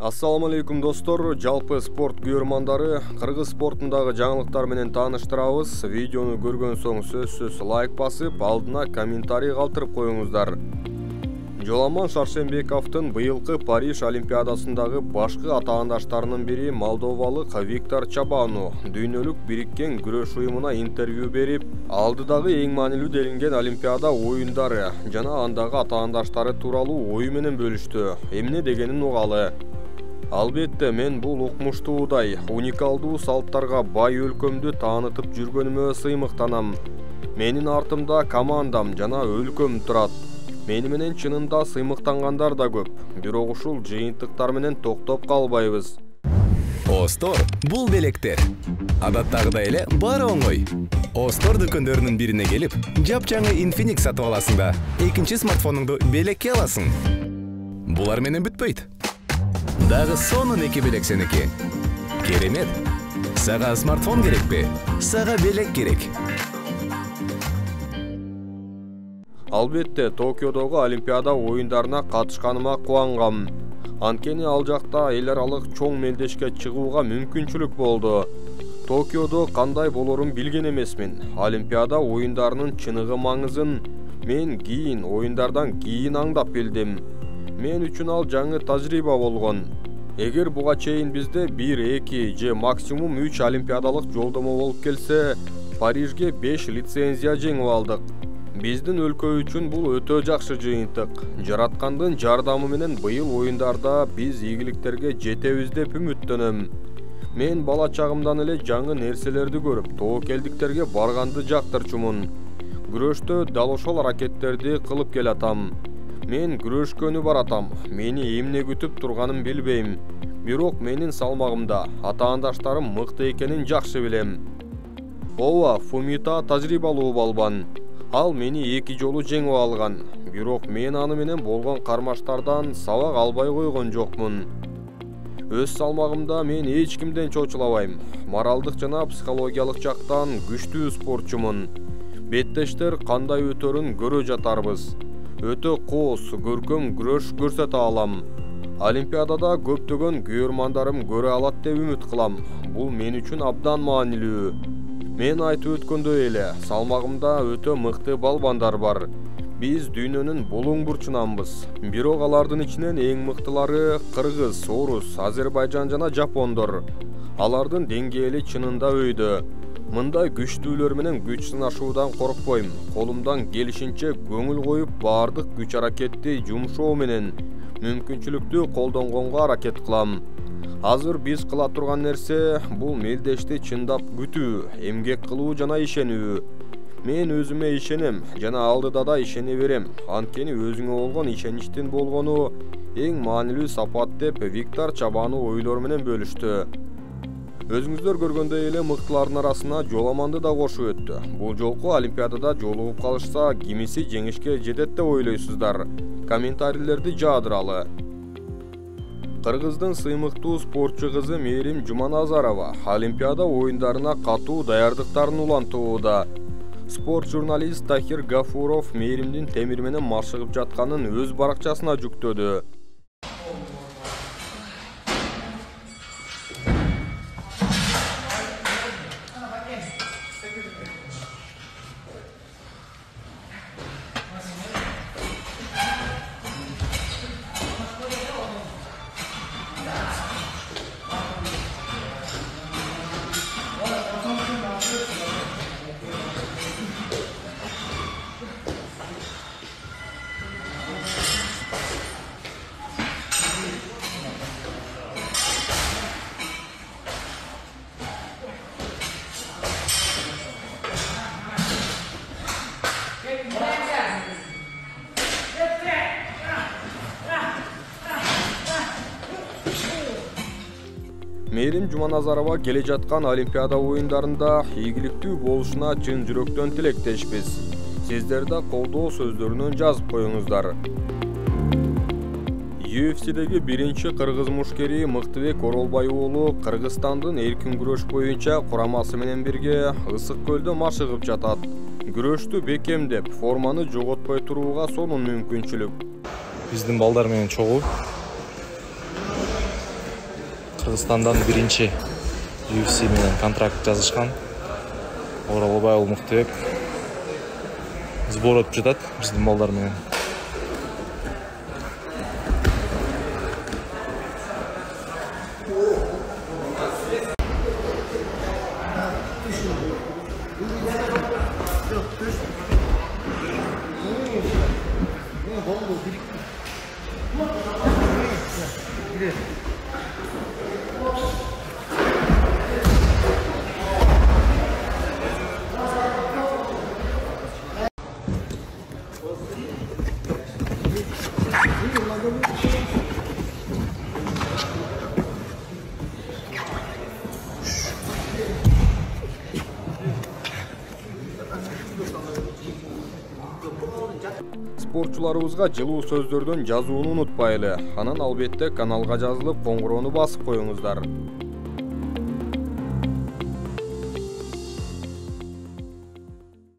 Ассаламу алейкум достор, жалпы спорт күйөрмандары, кыргыз спортундагы жаңылыктар менен тааныштырабыз. Видеону көргөн соң сөзсүз лайк басып, алдына комментарий калтырып коюңуздар. Жоламан Шаршембековдун быйылкы Париж Олимпиадасындагы башкы атаандаштарынын бири молдовалык Виктор Чабану дүйнөлүк бириккен күрөш уюмуна интервью берип, алдыдагы эң маанилүү делинген Олимпиада оюндары жана андагы атаандаштары тууралуу ою менен бөлүштү. Эмне дегенин угалы. Албетте, мен бул укмуштуудай, уникалдуу салттарга бай өлкөмдү таанытып жүргөнүмө сыймыктанам. Менин артымда командам жана өлкөм турат. Мени менен чынында сыймыктангандар да көп. Бирок ушул жыйынтыктар менен токтоп калбайбыз. Остор бул белектер. Адаттагыдай эле баары оңой. Остор дүкөндөрүнүн бирине келип, жапжаңы Infinix сатып аласың да, экинчи смартфонуңду белекке аласың. Булар менен бүтпөйт. Дагы сонун эки белек сеники. Керемет. Сага смартфон керекпи? Сага белек керек. Албетте, Токиодогу Олимпиада оюндарына катышканыма кубангам. Анткени ал жакта эл аралык чоң мелдешке чыгууга мүмкүнчүлүк болду. Токиодо кандай болорун билген эмесмин. Олимпиада оюндарынын чыныгы маңызын мен оюндардан кийин аңдап билдим. Мен үчүн ал жаңы тажрыйба болгон. Эгер буга чейин бизде 1-2 же максимум 3 олимпиадалык жолдомо болуп келсе, Парижге 5 лицензия жеңип алдык. Биздин өлкө үчүн бул өтө жакшы жыйынтык. Жараткандын жардамы менен быйыл оюндарда биз ийгиликтерге жетебиз деп үмүттөнөм. Мен бала чагымдан эле жаңы нерселерди көрүп, тобокелдиктерге барганды жактырчумун. Күрөштө дал ошол аракеттерди кылып келатам. Мен күрөшкөнү баратам. Мени эмне күтүп турганын билбейм. Бирок менин салмагымда атаандаштарым мыкты экенин жакшы билем. Ооба, Фумита тажрыйбалуу балбан. Ал мени 2 жолу жеңип алган. Бирок мен аны менен болгон кармаштардан сабак албай койгон жокмун. Өз салмагымда мен эч кимден чочулабайм. Моралдык жана психологиялык жактан күчтүү спортчумун. Беттештер кандай өтөрүн көрө жатарбыз. Өтө кооз, көркөм күрөш көрсөтө алам. Олимпиадада көптөгөн күйөрмандарым көрө алат деп үмүт кылам. Бул мен үчүн абдан маанилүү. Мен айтып өткөндөй эле, салмагымда өтө мыкты балбандар бар. Биз дүйнөнүн булуң бурчунанбыз. Бирок алардын ичинен эң мыктылары Кыргыз, Орус, Азербайжан жана Жапондор. Алардын деңгээли чынында өйдө. Мындай күчтүүлөр менен күч сынашуудан коркпойм. Колумдан келишинче көңүл коюп, баардык күч аракетти жумшоо менен мүмкүнчүлүктү колдонгонго аракет кылам. Азыр биз кыла турган нерсе бул мелдешти чындап күтүү, эмгек кылуу жана ишенүү. Мен өзүмө ишенем жана алдыда да ишене берем. Анткени өзүңө болгон ишеничтин болгону эң маанилүү сапат деп Виктор Чабану ойлор менен бөлүштү. Өзүңүздөр көргөндөй эле мыктылардын арасына Жоламанды да кошуп өттү. Бул жолку Олимпиадада жолугуп калышса, кимиси жеңишке жетет деп ойлойсуздар? Комментарийлерди жаадыралы. Кыргыздын сыймыктуу спортчу кызы Мээрим Жуманазарова Олимпиада оюндарына катуу даярдыктарын улантууда. Спорт журналист Тахир Гафуров Мээримдин темир менен машыгып жатканын өз баракчасына жүктөдү. Мээрим Жуманазарова келе жаткан Олимпиада оюндарында ийгиликтүү болушуна чын жүрөктөн тилектешпиз. Сиздер да колдоо сөздөрүнөн жазып коюңуздар. UFC'деги биринчи кыргыз мушкери Мыктыбек Оролбай уулу Кыргызстандын эркин күрөш боюнча курамасы менен бирге Ысык көлдө машыгып жатат. Күрөштү бекемдеп, форманы жоготпой турууга сонун мүмкүнчүлүк. Биздин балдар менен чогуу Кыргызстандан биринчи UFC менен контракт жазышкан. Оралбай ул Муктубек сбор өтүп жатат биздин балдар менен. Спортчуларыбызга жылуу сөздөрдөн жазууну унутпайлы. Анан албетте каналга жазылып, коңгуроону басып коюңуздар.